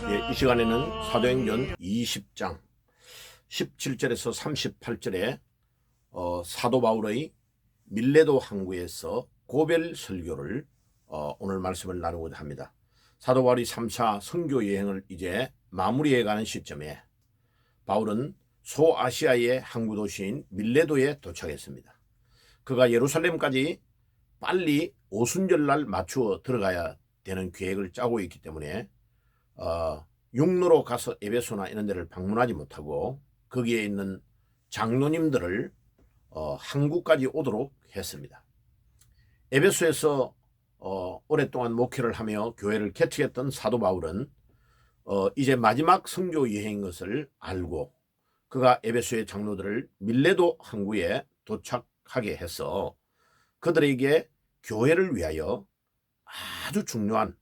이 시간에는 사도행전 20장 17절에서 38절에 사도 바울의 밀레도 항구에서 고별 설교를 오늘 말씀을 나누고자 합니다. 사도 바울이 3차 선교 여행을 이제 마무리해가는 시점에 바울은 소아시아의 항구 도시인 밀레도에 도착했습니다. 그가 예루살렘까지 빨리 오순절날 맞추어 들어가야 되는 계획을 짜고 있기 때문에 육로로 가서 에베소나 이런 데를 방문하지 못하고 거기에 있는 장로님들을 항구까지 오도록 했습니다. 에베소에서 오랫동안 목회를 하며 교회를 개척했던 사도 바울은 이제 마지막 선교 여행인 것을 알고 그가 에베소의 장로들을 밀레도 항구에 도착하게 해서 그들에게 교회를 위하여 아주 중요한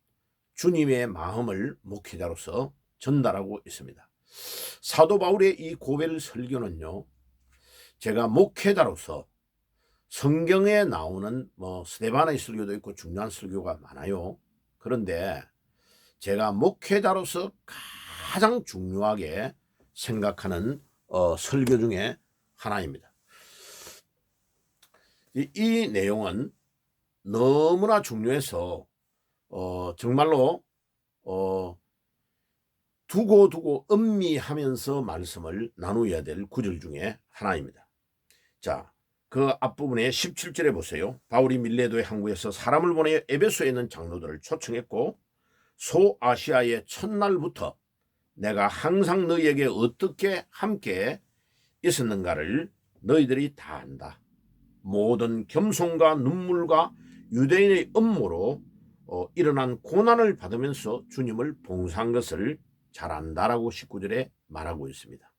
주님의 마음을 목회자로서 전달하고 있습니다. 사도 바울의 이 고별 설교는요, 제가 목회자로서 성경에 나오는 스데반의 설교도 있고 중요한 설교가 많아요. 그런데 제가 목회자로서 가장 중요하게 생각하는 설교 중에 하나입니다. 이 내용은 너무나 중요해서 정말로 두고 음미하면서 말씀을 나누어야 될 구절 중에 하나입니다. 자, 그 앞부분에 17절에 보세요. 바울이 밀레도의 항구에서 사람을 보내 에베소에 있는 장로들을 초청했고 소아시아의 첫날부터 내가 항상 너희에게 어떻게 함께 있었는가를 너희들이 다 안다. 모든 겸손과 눈물과 유대인의 음모로 일어난 고난을 받으면서 주님을 봉사한 것을 잘 안다라고 19절에 말하고 있습니다.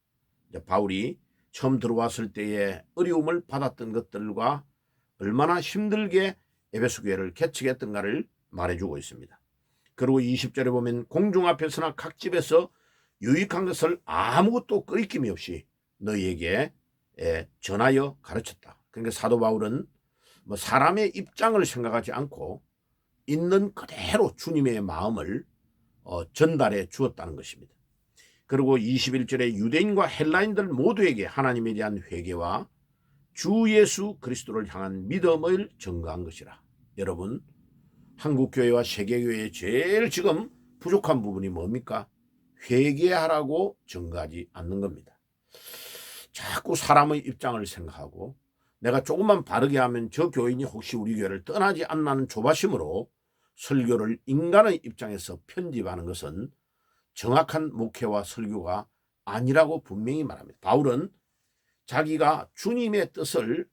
바울이 처음 들어왔을 때의 어려움을 받았던 것들과 얼마나 힘들게 에베소 교회를 개척했던가를 말해주고 있습니다. 그리고 20절에 보면 공중 앞에서나 각 집에서 유익한 것을 아무것도 끄리낌이 없이 너희에게 전하여 가르쳤다. 그러니까 사도 바울은 사람의 입장을 생각하지 않고 있는 그대로 주님의 마음을 전달해 주었다는 것입니다. 그리고 21절에 유대인과 헬라인들 모두에게 하나님에 대한 회개와 주 예수 그리스도를 향한 믿음을 전가한 것이라. 여러분, 한국교회와 세계교회의 제일 지금 부족한 부분이 뭡니까? 회개하라고 전가하지 않는 겁니다. 자꾸 사람의 입장을 생각하고 내가 조금만 바르게 하면 저 교인이 혹시 우리 교회를 떠나지 않나는 조바심으로 설교를 인간의 입장에서 편집하는 것은 정확한 목회와 설교가 아니라고 분명히 말합니다. 바울은 자기가 주님의 뜻을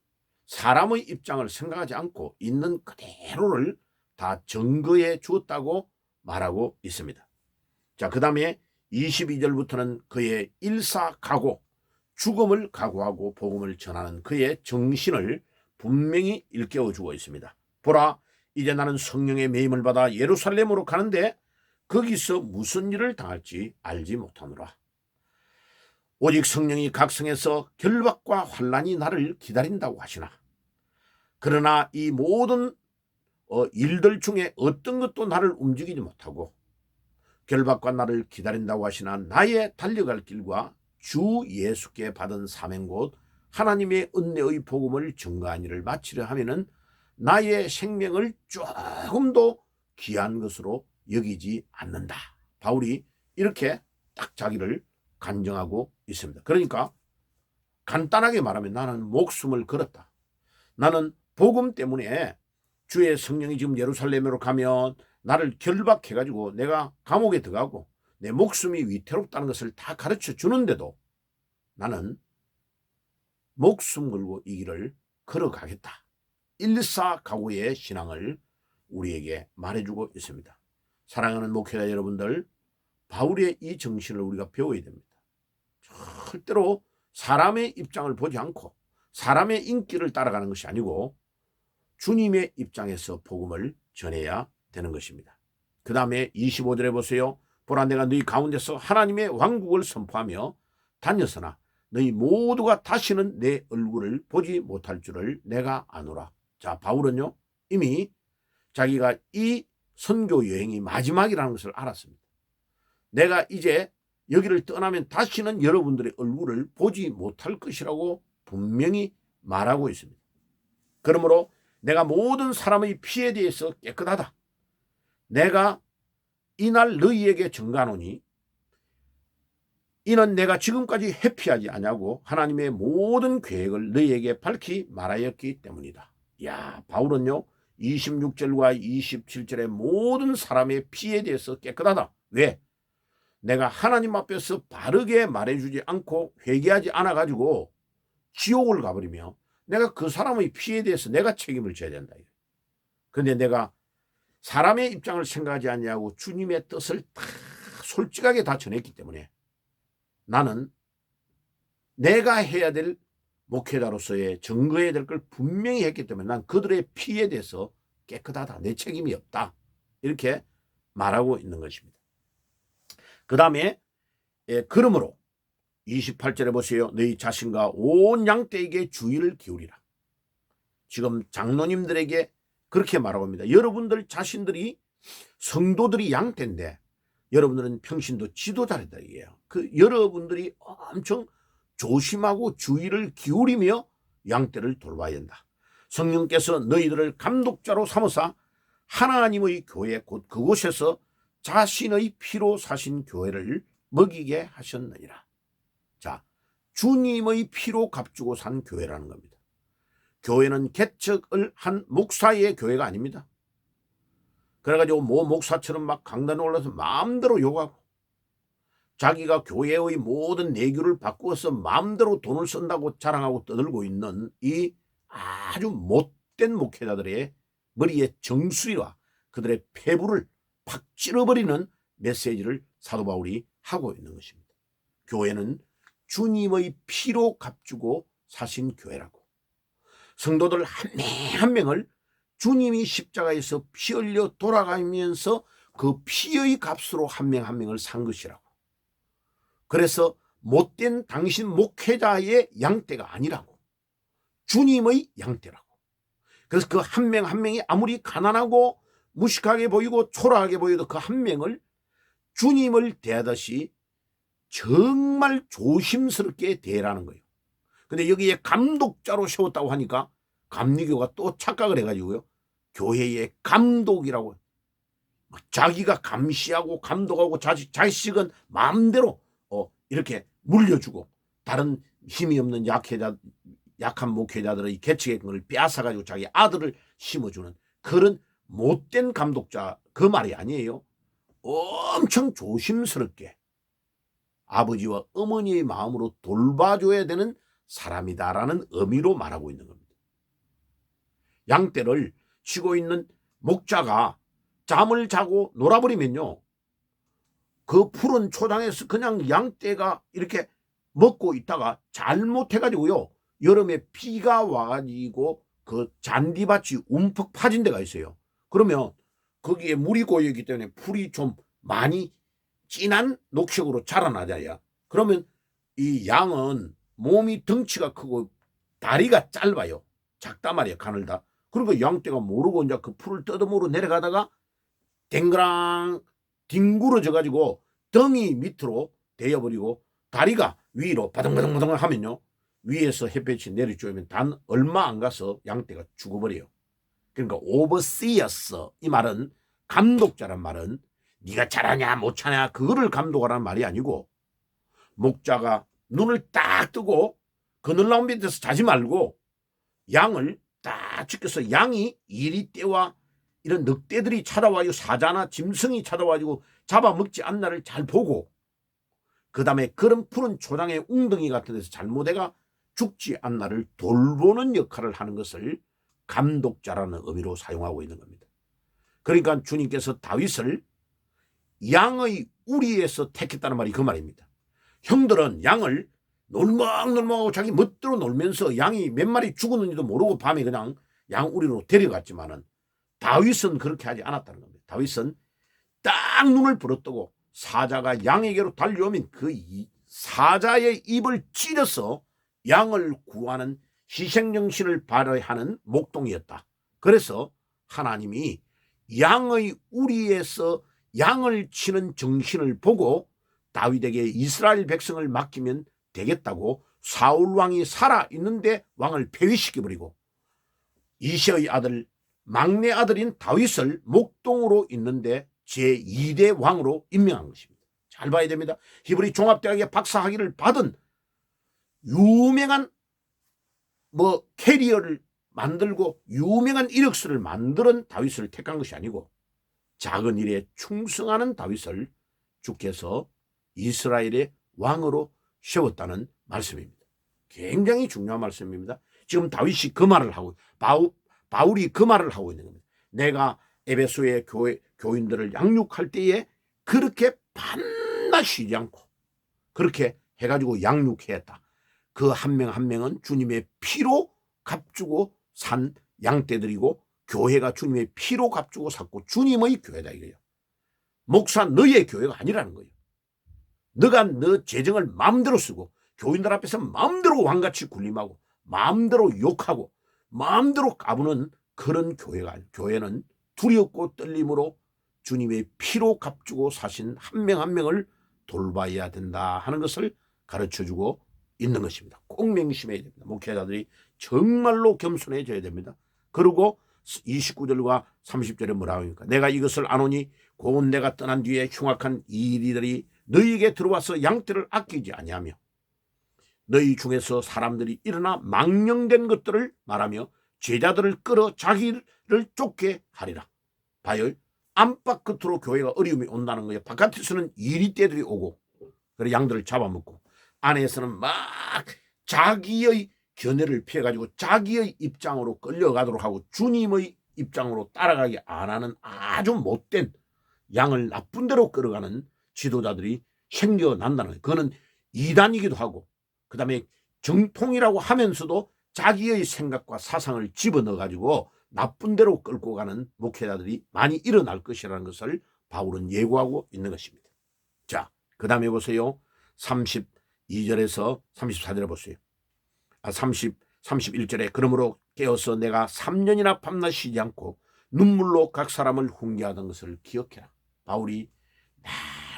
사람의 입장을 생각하지 않고 있는 그대로를 다 증거해 주었다고 말하고 있습니다. 자, 그 다음에 22절부터는 그의 일사각오, 죽음을 각오하고 복음을 전하는 그의 정신을 분명히 일깨워주고 있습니다. 보라, 이제 나는 성령의 매임을 받아 예루살렘으로 가는데 거기서 무슨 일을 당할지 알지 못하노라. 오직 성령이 각성해서 결박과 환난이 나를 기다린다고 하시나. 그러나 이 모든 일들 중에 어떤 것도 나를 움직이지 못하고 결박과 나를 기다린다고 하시나 나의 달려갈 길과 주 예수께 받은 사명 곧 하나님의 은혜의 복음을 증거한 일을 마치려 하면은 나의 생명을 조금도 귀한 것으로 여기지 않는다. 바울이 이렇게 딱 자기를 간증하고 있습니다. 그러니까 간단하게 말하면 나는 목숨을 걸었다. 나는 복음 때문에 주의 성령이 지금 예루살렘으로 가면 나를 결박해가지고 내가 감옥에 들어가고 내 목숨이 위태롭다는 것을 다 가르쳐 주는데도 나는 목숨 걸고 이 길을 걸어가겠다. 일사각오의 신앙을 우리에게 말해주고 있습니다. 사랑하는 목회자 여러분들, 바울의 이 정신을 우리가 배워야 됩니다. 절대로 사람의 입장을 보지 않고 사람의 인기를 따라가는 것이 아니고 주님의 입장에서 복음을 전해야 되는 것입니다. 그 다음에 25절에 보세요. 보라, 내가 너희 가운데서 하나님의 왕국을 선포하며 다녔으나 너희 모두가 다시는 내 얼굴을 보지 못할 줄을 내가 아노라. 자, 바울은요 이미 자기가 이 선교 여행이 마지막이라는 것을 알았습니다. 내가 이제 여기를 떠나면 다시는 여러분들의 얼굴을 보지 못할 것이라고 분명히 말하고 있습니다. 그러므로 내가 모든 사람의 피에 대해서 깨끗하다. 내가 이날 너희에게 증가하노니 이는 내가 지금까지 회피하지 아니하고 하나님의 모든 계획을 너희에게 밝히 말하였기 때문이다. 야, 바울은요 26절과 27절의 모든 사람의 피에 대해서 깨끗하다. 왜? 내가 하나님 앞에서 바르게 말해주지 않고 회개하지 않아가지고 지옥을 가버리며 내가 그 사람의 피에 대해서 내가 책임을 져야 된다. 그런데 내가 사람의 입장을 생각하지 않냐고 주님의 뜻을 다 솔직하게 다 전했기 때문에 나는 내가 해야 될 목회자로서의 증거해야 될 걸 분명히 했기 때문에 난 그들의 피에 대해서 깨끗하다. 내 책임이 없다. 이렇게 말하고 있는 것입니다. 그 다음에 그러므로 28절에 보세요. 너희 자신과 온 양떼에게 주의를 기울이라. 지금 장로님들에게 그렇게 말하고 있습니다. 여러분들 자신들이 성도들이 양떼인데 여러분들은 평신도 지도자이다 이게요. 그 여러분들이 엄청 조심하고 주의를 기울이며 양떼를 돌봐야 한다. 성령께서 너희들을 감독자로 삼으사 하나님의 교회 곧 그곳에서 자신의 피로 사신 교회를 먹이게 하셨느니라. 자, 주님의 피로 값주고 산 교회라는 겁니다. 교회는 개척을 한 목사의 교회가 아닙니다. 그래가지고 모 목사처럼 막 강단에 올라서 마음대로 욕하고 자기가 교회의 모든 내규를 바꾸어서 마음대로 돈을 쓴다고 자랑하고 떠들고 있는 이 아주 못된 목회자들의 머리에 정수리와 그들의 폐부를 팍 찔러버리는 메시지를 사도 바울이 하고 있는 것입니다. 교회는 주님의 피로 값주고 사신 교회라고. 성도들 한 명 한 명을 주님이 십자가에서 피 흘려 돌아가면서 그 피의 값으로 한 명 한 명을 산 것이라고. 그래서 못된 당신 목회자의 양떼가 아니라고. 주님의 양떼라고. 그래서 그 한 명 한 명이 아무리 가난하고 무식하게 보이고 초라하게 보여도 그 한 명을 주님을 대하듯이 정말 조심스럽게 대라는 거예요. 근데 여기에 감독자로 세웠다고 하니까 감리교가 또 착각을 해가지고요. 교회의 감독이라고 자기가 감시하고 감독하고 자식은 마음대로 이렇게 물려주고 다른 힘이 없는 약한 목회자들의 개척의 걸 빼앗아가지고 자기 아들을 심어주는 그런 못된 감독자 그 말이 아니에요. 엄청 조심스럽게 아버지와 어머니의 마음으로 돌봐줘야 되는 사람이다라는 의미로 말하고 있는 겁니다. 양떼를 치고 있는 목자가 잠을 자고 놀아버리면요. 그 푸른 초장에서 그냥 양떼가 이렇게 먹고 있다가 잘못해가지고요. 여름에 비가 와가지고 그 잔디밭이 움푹 파진 데가 있어요. 그러면 거기에 물이 고여있기 때문에 풀이 좀 많이 진한 녹색으로 자라나잖아요. 그러면 이 양은 몸이 덩치가 크고 다리가 짧아요. 작단 말이에요. 가늘다. 그러니까 양떼가 모르고 이제 그 풀을 뜯어먹으러 내려가다가 댕그랑 뒹굴어져 가지고 덩이 밑으로 대어버리고 다리가 위로 바둥바둥바둥 하면요. 위에서 햇볕이 내려쬐면 단 얼마 안 가서 양떼가 죽어버려요. 그러니까 오버시어스 이 말은 감독자란 말은 네가 잘하냐 못하냐 그거를 감독하라는 말이 아니고 목자가 눈을 딱 뜨고 그늘나무 밑에서 자지 말고 양을 딱 지켜서 양이 이리떼와 이런 늑대들이 찾아와요. 사자나 짐승이 찾아와가지고 잡아먹지 않나를 잘 보고 그 다음에 그런 푸른 초장의 웅덩이 같은 데서 잘못해가 죽지 않나를 돌보는 역할을 하는 것을 감독자라는 의미로 사용하고 있는 겁니다. 그러니까 주님께서 다윗을 양의 우리에서 택했다는 말이 그 말입니다. 형들은 양을 놀멍놀멍하고 자기 멋대로 놀면서 양이 몇 마리 죽었는지도 모르고 밤에 그냥 양 우리로 데려갔지만은 다윗은 그렇게 하지 않았다는 겁니다. 다윗은 딱 눈을 부릅뜨고 사자가 양에게로 달려오면 그 사자의 입을 찌려서 양을 구하는 희생정신을 발휘하는 목동이었다. 그래서 하나님이 양의 우리에서 양을 치는 정신을 보고 다윗에게 이스라엘 백성을 맡기면 되겠다고 사울 왕이 살아 있는데 왕을 폐위시켜버리고 이새의 아들 막내 아들인 다윗을 목동으로 있는데 제2대 왕으로 임명한 것입니다. 잘 봐야 됩니다. 히브리 종합대학에 박사학위를 받은 유명한 캐리어를 만들고 유명한 이력서를 만드는 다윗을 택한 것이 아니고 작은 일에 충성하는 다윗을 주께서 이스라엘의 왕으로 세웠다는 말씀입니다. 굉장히 중요한 말씀입니다. 지금 다윗이 그 말을 하고 바울이 그 말을 하고 있는 겁니다. 내가 에베소의 교인들을 양육할 때에 그렇게 반드시 쉬지 않고 그렇게 해가지고 양육해야 했다. 그 한 명 한 명은 주님의 피로 값주고 산 양떼들이고 교회가 주님의 피로 값주고 샀고 주님의 교회다 이거예요. 목사 너의 교회가 아니라는 거예요. 너가 너 재정을 마음대로 쓰고 교인들 앞에서 마음대로 왕같이 군림하고 마음대로 욕하고 마음대로 까부는 그런 교회가 아니에요. 교회는 두렵고 떨림으로 주님의 피로 값주고 사신 한 명 한 명을 돌봐야 된다 하는 것을 가르쳐주고 있는 것입니다. 꼭 명심해야 됩니다. 목회자들이 정말로 겸손해져야 됩니다. 그리고 29절과 30절에 뭐라고 합니까? 내가 이것을 아노니 곧 내가 떠난 뒤에 흉악한 이리들이 너희에게 들어와서 양떼를 아끼지 아니하며 너희 중에서 사람들이 일어나 망령된 것들을 말하며 제자들을 끌어 자기를 쫓게 하리라. 봐요. 안팎 끝으로 교회가 어려움이 온다는 거예요. 바깥에서는 이리떼들이 오고 그래 양들을 잡아먹고 안에서는 막 자기의 견해를 피해가지고 자기의 입장으로 끌려가도록 하고 주님의 입장으로 따라가기 안 하는 아주 못된 양을 나쁜 데로 끌어가는 지도자들이 생겨난다는 거예요. 그거는 이단이기도 하고 그 다음에 정통이라고 하면서도 자기의 생각과 사상을 집어넣어가지고 나쁜 데로 끌고 가는 목회자들이 많이 일어날 것이라는 것을 바울은 예고하고 있는 것입니다. 자, 그 다음에 보세요. 32절에서 34절에 보세요. 31절에 그러므로 깨어서 내가 3년이나 밤낮 쉬지 않고 눈물로 각 사람을 훈계하던 것을 기억해라. 바울이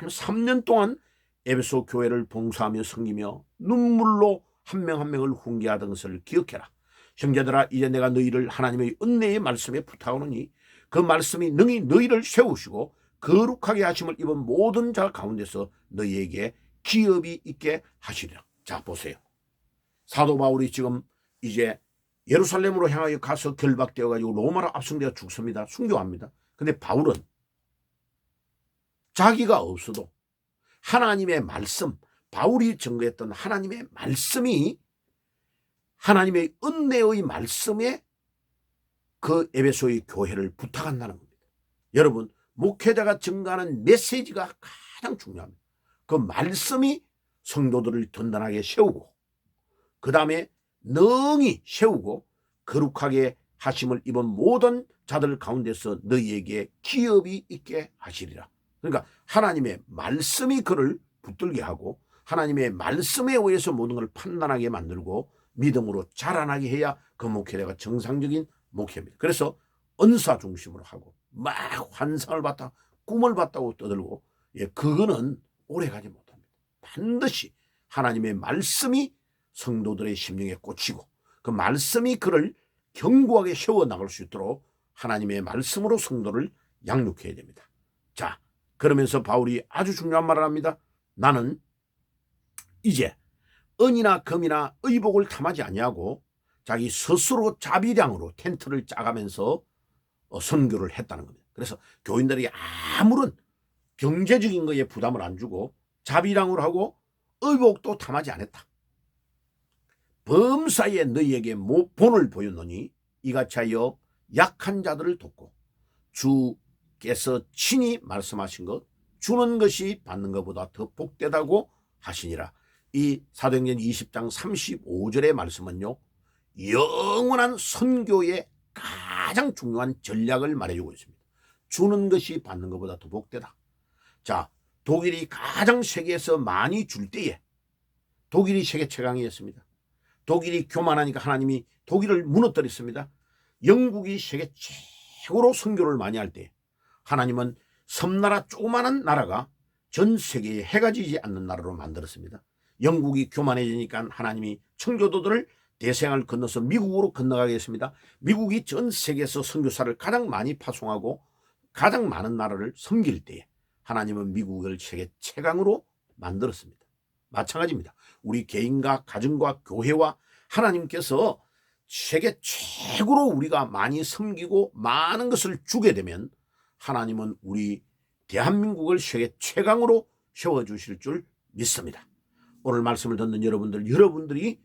3년 동안 에베소 교회를 봉사하며 섬기며 눈물로 한 명 한 명을 훈계하던 것을 기억해라. 형제들아 이제 내가 너희를 하나님의 은혜의 말씀에 부탁하노니 그 말씀이 능히 너희를 세우시고 거룩하게 하심을 입은 모든 자 가운데서 너희에게 기업이 있게 하시리라. 자 보세요. 사도 바울이 지금 이제 예루살렘으로 향하여 가서 결박되어 가지고 로마로 압송되어 죽습니다. 순교합니다. 근데 바울은 자기가 없어도 하나님의 말씀, 바울이 증거했던 하나님의 말씀이 하나님의 은혜의 말씀에 그 에베소의 교회를 부탁한다는 겁니다. 여러분, 목회자가 증거하는 메시지가 가장 중요합니다. 그 말씀이 성도들을 든든하게 세우고 그 다음에 능히 세우고 거룩하게 하심을 입은 모든 자들 가운데서 너희에게 기업이 있게 하시리라. 그러니까 하나님의 말씀이 그를 붙들게 하고 하나님의 말씀에 의해서 모든 걸 판단하게 만들고 믿음으로 자라나게 해야 그 목회자가 정상적인 목회입니다. 그래서 은사 중심으로 하고 막 환상을 봤다 꿈을 봤다고 떠들고 그거는 오래가지 못합니다. 반드시 하나님의 말씀이 성도들의 심령에 꽂히고 그 말씀이 그를 견고하게 세워나갈 수 있도록 하나님의 말씀으로 성도를 양육해야 됩니다. 자, 그러면서 바울이 아주 중요한 말을 합니다. 나는 이제 은이나 금이나 의복을 탐하지 아니하고 자기 스스로 자비량으로 텐트를 짜가면서 선교를 했다는 겁니다. 그래서 교인들이 아무런 경제적인 것에 부담을 안 주고 자비량으로 하고 의복도 탐하지 않았다. 범사에 너희에게 본을 보였노니 이같이 하여 약한 자들을 돕고 주께서 친히 말씀하신 것 주는 것이 받는 것보다 더 복되다고 하시니라. 이 사도행전 20장 35절의 말씀은요, 영원한 선교의 가장 중요한 전략을 말해주고 있습니다. 주는 것이 받는 것보다 더 복되다. 자, 독일이 가장 세계에서 많이 줄 때에 독일이 세계 최강이었습니다. 독일이 교만하니까 하나님이 독일을 무너뜨렸습니다. 영국이 세계 최고로 선교를 많이 할 때 하나님은 섬나라 조그마한 나라가 전 세계에 해가 지지 않는 나라로 만들었습니다. 영국이 교만해지니까 하나님이 청교도들을 대서양을 건너서 미국으로 건너가게 했습니다. 미국이 전 세계에서 선교사를 가장 많이 파송하고 가장 많은 나라를 섬길 때에 하나님은 미국을 세계 최강으로 만들었습니다. 마찬가지입니다. 우리 개인과 가정과 교회와 하나님께서 세계 최고로 우리가 많이 섬기고 많은 것을 주게 되면 하나님은 우리 대한민국을 세계 최강으로 세워주실 줄 믿습니다. 오늘 말씀을 듣는 여러분들이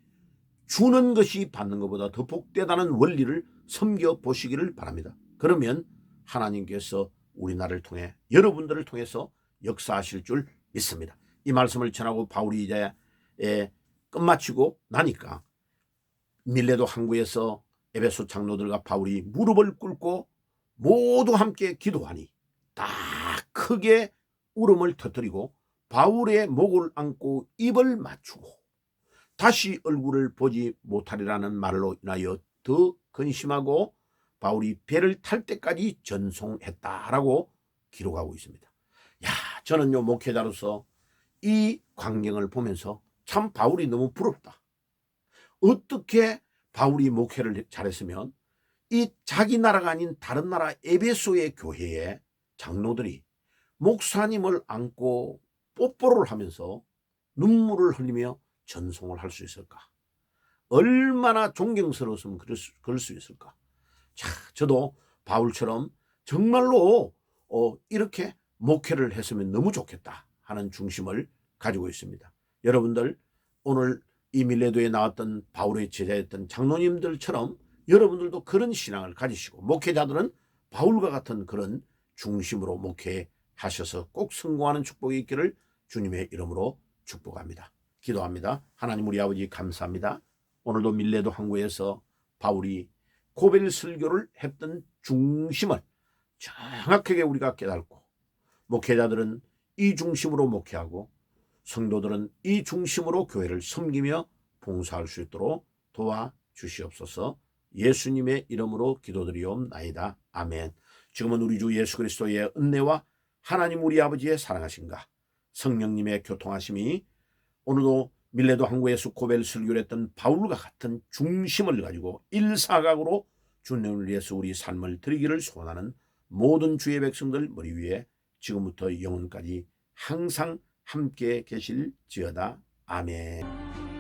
주는 것이 받는 것보다 더 복되다는 원리를 섬겨보시기를 바랍니다. 그러면 하나님께서 우리나라를 통해 여러분들을 통해서 역사하실 줄 믿습니다. 이 말씀을 전하고 바울이 이제 끝마치고 나니까 밀레도 항구에서 에베소 장로들과 바울이 무릎을 꿇고 모두 함께 기도하니 다 크게 울음을 터뜨리고 바울의 목을 안고 입을 맞추고 다시 얼굴을 보지 못하리라는 말로 인하여 더 근심하고 바울이 배를 탈 때까지 전송했다라고 기록하고 있습니다. 야, 저는요 목회자로서 이 광경을 보면서 참 바울이 너무 부럽다. 어떻게 바울이 목회를 잘했으면 이 자기 나라가 아닌 다른 나라 에베소의 교회에 장로들이 목사님을 안고 뽀뽀를 하면서 눈물을 흘리며 전송을 할 수 있을까? 얼마나 존경스러웠으면 그럴 수 있을까? 자, 저도 바울처럼 정말로 이렇게 목회를 했으면 너무 좋겠다 하는 중심을 가지고 있습니다. 여러분들 오늘 이 밀레도에 나왔던 바울의 제자였던 장로님들처럼 여러분들도 그런 신앙을 가지시고 목회자들은 바울과 같은 그런 중심으로 목회하셔서 꼭 성공하는 축복이 있기를 주님의 이름으로 축복합니다. 기도합니다. 하나님 우리 아버지 감사합니다. 오늘도 밀레도 항구에서 바울이 고벨 설교를 했던 중심을 정확하게 우리가 깨닫고 목회자들은 이 중심으로 목회하고 성도들은 이 중심으로 교회를 섬기며 봉사할 수 있도록 도와주시옵소서. 예수님의 이름으로 기도드리옵나이다. 아멘. 지금은 우리 주 예수 그리스도의 은혜와 하나님 우리 아버지의 사랑하심과 성령님의 교통하심이 오늘도 밀레도 항구에서 고벨 설교를 했던 바울과 같은 중심을 가지고 일사각으로 주님을 위해서 우리 삶을 드리기를 소원하는 모든 주의 백성들 머리 위에 지금부터 영원까지 항상 함께 계실지어다. 아멘.